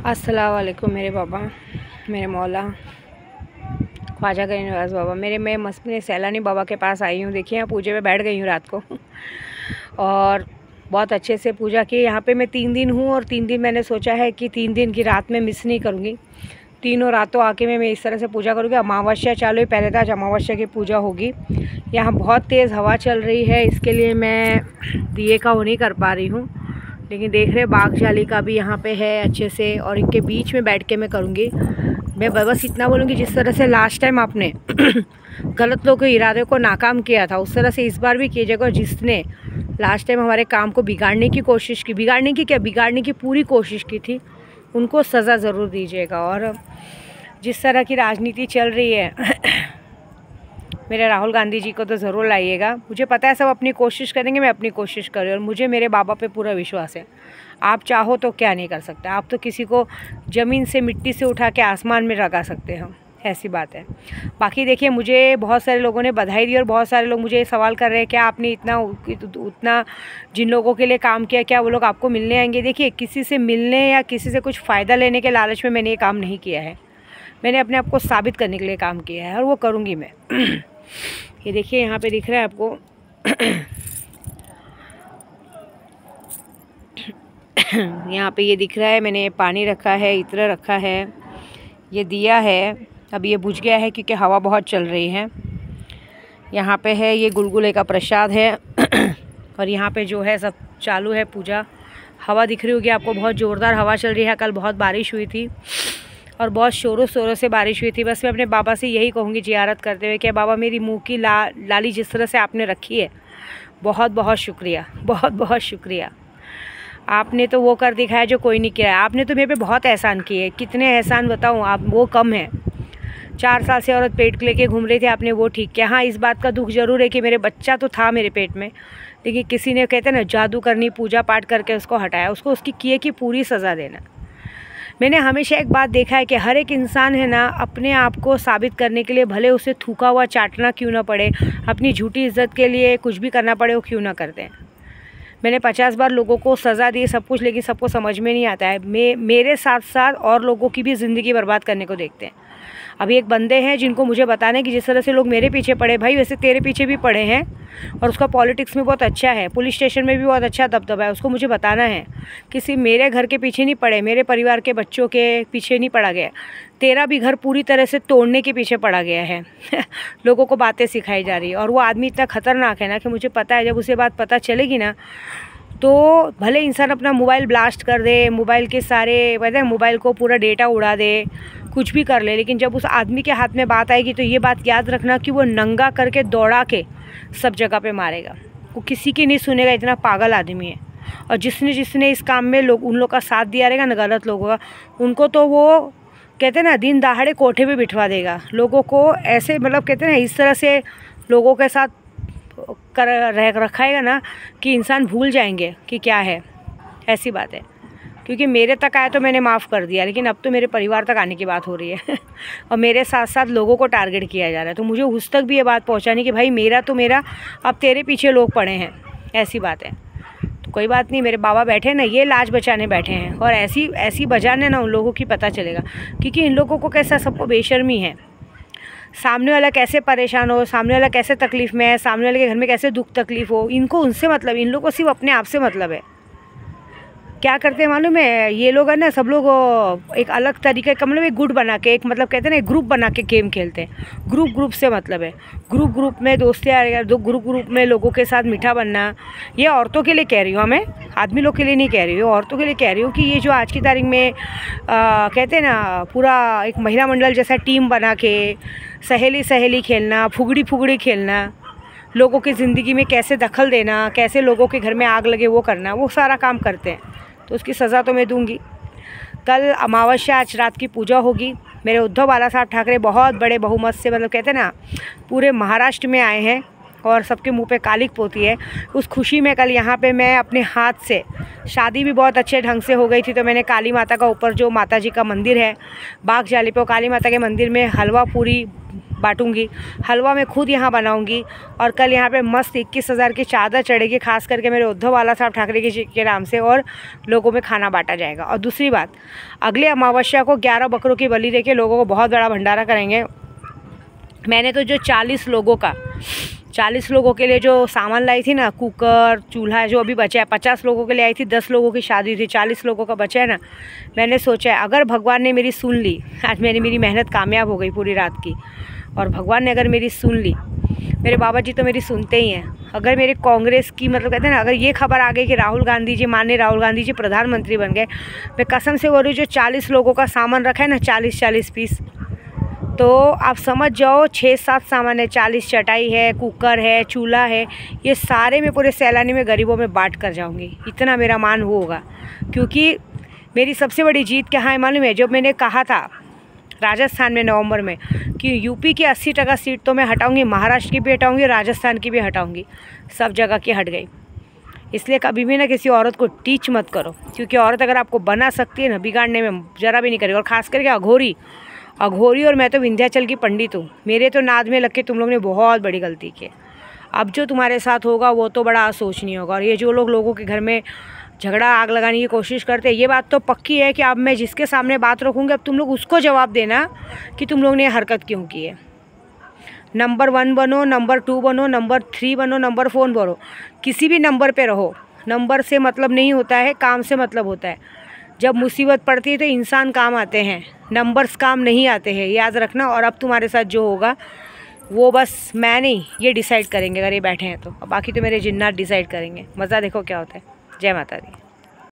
अस्सलाम वालेकुम मेरे बाबा, मेरे मौला ख्वाजा गरीब नवाज़ बाबा। मैं मस्ती सैलानी बाबा के पास आई हूँ। देखिए यहाँ पूजे में बैठ गई हूँ रात को और बहुत अच्छे से पूजा की। यहाँ पे मैं 3 दिन हूँ और 3 दिन मैंने सोचा है कि 3 दिन की रात में मिस नहीं करूँगी। तीनों रातों आके मैं इस तरह से पूजा करूँगी। अमावस्या चालू है, पहले तो आज अमावस्या की पूजा होगी। यहाँ बहुत तेज़ हवा चल रही है, इसके लिए मैं दिए का वो नहीं कर पा रही हूँ, लेकिन देख रहे बाग जाली का भी यहाँ पे है अच्छे से, और इनके बीच में बैठ के मैं करूँगी। मैं बस इतना बोलूँगी, जिस तरह से लास्ट टाइम आपने गलत लोगों के इरादे को नाकाम किया था, उस तरह से इस बार भी कीजिएगा। और जिसने लास्ट टाइम हमारे काम को बिगाड़ने की कोशिश की, बिगाड़ने की पूरी कोशिश की थी, उनको सज़ा ज़रूर दीजिएगा। और जिस तरह की राजनीति चल रही है मेरे राहुल गांधी जी को तो ज़रूर लाइएगा। मुझे पता है सब अपनी कोशिश करेंगे, मैं अपनी कोशिश कर रही हूँ और मुझे मेरे बाबा पे पूरा विश्वास है। आप चाहो तो क्या नहीं कर सकते, आप तो किसी को ज़मीन से मिट्टी से उठा के आसमान में लगा सकते हो, ऐसी बात है। बाकी देखिए, मुझे बहुत सारे लोगों ने बधाई दी और बहुत सारे लोग मुझे सवाल कर रहे हैं क्या आपने उतना जिन लोगों के लिए काम किया, क्या वो लोग आपको मिलने आएंगे। देखिए, किसी से मिलने या किसी से कुछ फ़ायदा लेने के लालच में मैंने ये काम नहीं किया है। मैंने अपने आप को साबित करने के लिए काम किया है और वो करूँगी मैं। ये देखिए यहाँ पे दिख रहा है आपको यहाँ पे ये दिख रहा है, मैंने पानी रखा है, इत्र रखा है, ये दिया है। अब ये बुझ गया है क्योंकि हवा बहुत चल रही है। यहाँ पे है ये गुलगुले का प्रसाद है और यहाँ पे जो है सब चालू है पूजा। हवा दिख रही होगी आपको, बहुत ज़ोरदार हवा चल रही है। कल बहुत बारिश हुई थी और बहुत शोरों शोरों से बारिश हुई थी। बस मैं अपने बाबा से यही कहूँगी जियारत करते हुए कि बाबा, मेरी मुँह की लाली जिस तरह से आपने रखी है, बहुत बहुत शुक्रिया, बहुत बहुत शुक्रिया। आपने तो वो कर दिखाया जो कोई नहीं किया है। आपने तो मेरे पे बहुत एहसान किए, कितने एहसान बताऊँ, आप वो कम है। 4 साल से औरत पेट लेके घूम रही थी, आपने वो ठीक किया। हाँ, इस बात का दुख ज़रूर है कि मेरे बच्चा तो था मेरे पेट में, लेकिन किसी ने, कहते हैं ना, जादू करनी, पूजा पाठ करके उसको हटाया। उसको उसकी किए की पूरी सज़ा देना। मैंने हमेशा एक बात देखा है कि हर एक इंसान है ना, अपने आप को साबित करने के लिए, भले उसे थूका हुआ चाटना क्यों ना पड़े, अपनी झूठी इज्जत के लिए कुछ भी करना पड़े, वो क्यों ना करते हैं। मैंने 50 बार लोगों को सज़ा दी, सब कुछ, लेकिन सबको समझ में नहीं आता है। मेरे साथ साथ और लोगों की भी ज़िंदगी बर्बाद करने को देखते हैं। अभी एक बंदे हैं जिनको मुझे बताने कि जिस तरह से लोग मेरे पीछे पड़े, भाई वैसे तेरे पीछे भी पड़े हैं और उसका पॉलिटिक्स में बहुत अच्छा है, पुलिस स्टेशन में भी बहुत अच्छा दबदबा है। उसको मुझे बताना है किसी मेरे घर के पीछे नहीं पड़े, मेरे परिवार के बच्चों के पीछे नहीं पड़ा गया, तेरा भी घर पूरी तरह से तोड़ने के पीछे पड़ा गया है। लोगों को बातें सिखाई जा रही है और वो आदमी इतना ख़तरनाक है ना कि मुझे पता है जब उसे बात पता चलेगी ना, तो भले इंसान अपना मोबाइल ब्लास्ट कर दे, मोबाइल के सारे, पता है, मोबाइल को पूरा डेटा उड़ा दे, कुछ भी कर ले, लेकिन जब उस आदमी के हाथ में बात आएगी तो ये बात याद रखना कि वो नंगा करके दौड़ा के सब जगह पे मारेगा। वो किसी की नहीं सुनेगा, इतना पागल आदमी है। और जिसने जिसने इस काम में उन लोग का साथ दिया रहेगा ना, गलत लोगों का, उनको तो वो, कहते हैं ना, दिन दहाड़े कोठे पे बिठवा देगा। लोगों को ऐसे, मतलब कहते हैं ना, इस तरह से लोगों के साथ कर रखाएगा ना कि इंसान भूल जाएंगे कि क्या है। ऐसी बात है, क्योंकि मेरे तक आया तो मैंने माफ़ कर दिया, लेकिन अब तो मेरे परिवार तक आने की बात हो रही है और मेरे साथ साथ लोगों को टारगेट किया जा रहा है। तो मुझे उस तक भी ये बात पहुंचानी कि भाई मेरा तो मेरा, अब तेरे पीछे लोग पड़े हैं, ऐसी बात है। तो कोई बात नहीं, मेरे बाबा बैठे ना, ये लाज बचाने बैठे हैं और ऐसी बजाने ना उन लोगों की पता चलेगा, क्योंकि इन लोगों को कैसा, सबको बेशर्मी है। सामने वाला कैसे परेशान हो, सामने वाला कैसे तकलीफ़ में है, सामने वाले के घर में कैसे दुख तकलीफ़ हो, इनको उनसे मतलब, इन लोगों को सिर्फ अपने आप से मतलब है। क्या करते हैं मालूम है, ये लोग है ना, सब लोग एक अलग तरीके का, मतलब एक गुट बना के, एक, मतलब कहते हैं ना, एक ग्रुप बना के गेम खेलते हैं। ग्रुप से मतलब है, ग्रुप में दोस्तियाँ, ग्रुप में लोगों के साथ मीठा बनना। ये औरतों के लिए कह रही हूँ, मैं आदमी लोग के लिए नहीं कह रही हूँ, औरतों के लिए कह रही हूँ कि ये जो आज की तारीख में कहते हैं ना, पूरा एक महिला मंडल जैसा टीम बना के सहेली खेलना, फुगड़ी खेलना, लोगों की ज़िंदगी में कैसे दखल देना, कैसे लोगों के घर में आग लगे वो करना, वो सारा काम करते हैं। तो उसकी सज़ा तो मैं दूंगी। कल अमावस्या, आज रात की पूजा होगी। मेरे उद्धव बाला साहब ठाकरे बहुत बड़े बहुमत से, मतलब कहते हैं ना, पूरे महाराष्ट्र में आए हैं और सबके मुंह पे कालिक पोती है। उस खुशी में कल यहाँ पे मैं अपने हाथ से, शादी भी बहुत अच्छे ढंग से हो गई थी, तो मैंने काली माता का, ऊपर जो माता जी का मंदिर है बाग जाली पे, काली माता के मंदिर में हलवा पूरी बांटूंगी, हलवा मैं खुद यहाँ बनाऊंगी और कल यहाँ पे मस्त 21,000 की चादर चढ़ेगी, खास करके मेरे उद्धव बाला साहब ठाकरे के नाम से, और लोगों में खाना बांटा जाएगा। और दूसरी बात, अगले अमावस्या को 11 बकरों की बलि देके लोगों को बहुत बड़ा भंडारा करेंगे। मैंने तो जो 40 लोगों के लिए जो सामान लाई थी ना, कुकर, चूल्हा, जो अभी बचा है, 50 लोगों के लिए आई थी, 10 लोगों की शादी थी, 40 लोगों का बचा है ना। मैंने सोचा है अगर भगवान ने मेरी सुन ली, आज मेरी मेहनत कामयाब हो गई पूरी रात की, और भगवान ने अगर मेरी सुन ली, मेरे बाबा जी तो मेरी सुनते ही हैं, अगर मेरे कांग्रेस की मतलब कहते हैं ना, अगर ये खबर आ गई कि राहुल गांधी जी, माननीय राहुल गांधी जी प्रधानमंत्री बन गए, मैं कसम से बोल रही हूँ, जो 40 लोगों का सामान रखा है ना, 40 पीस, तो आप समझ जाओ 6-7 सामान है, 40 चटाई है, कुकर है, चूल्हा है, ये सारे मैं पूरे सैलानी में गरीबों में बांट कर जाऊंगी। इतना मेरा मान होगा, क्योंकि मेरी सबसे बड़ी जीत क्या है मालूम है? जब मैंने कहा था राजस्थान में नवंबर में कि यूपी की 80% सीट तो मैं हटाऊंगी, महाराष्ट्र की भी हटाऊंगी, राजस्थान की भी हटाऊंगी, सब जगह की हट गई। इसलिए कभी भी ना किसी औरत को टीच मत करो, क्योंकि औरत अगर आपको बना सकती है ना, बिगाड़ने में ज़रा भी नहीं करेगी। और ख़ास करके अघोरी, और मैं तो विंध्याचल की पंडित हूँ, मेरे तो नाद में लग के तुम लोग ने बहुत बड़ी गलती की। अब जो तुम्हारे साथ होगा वो तो बड़ा असोचनीय होगा। और ये जो लोगों के घर में झगड़ा आग लगाने की कोशिश करते हैं, ये बात तो पक्की है कि अब मैं जिसके सामने बात रखूँगी, अब तुम लोग उसको जवाब देना कि तुम लोग ने हरकत क्यों की है। नंबर 1 बनो, नंबर 2 बनो, नंबर 3 बनो, नंबर 4 बनो, किसी भी नंबर पे रहो। नंबर से मतलब नहीं होता है, काम से मतलब होता है। जब मुसीबत पड़ती है तो इंसान काम आते हैं, नंबर्स काम नहीं आते हैं, याद रखना। और अब तुम्हारे साथ जो होगा वो बस मैं नहीं, ये डिसाइड करेंगे, अगर ये बैठे हैं तो। अब बाकी तो मेरे जिन्नात डिसाइड करेंगे। मज़ा देखो क्या होता है। जय माता दी।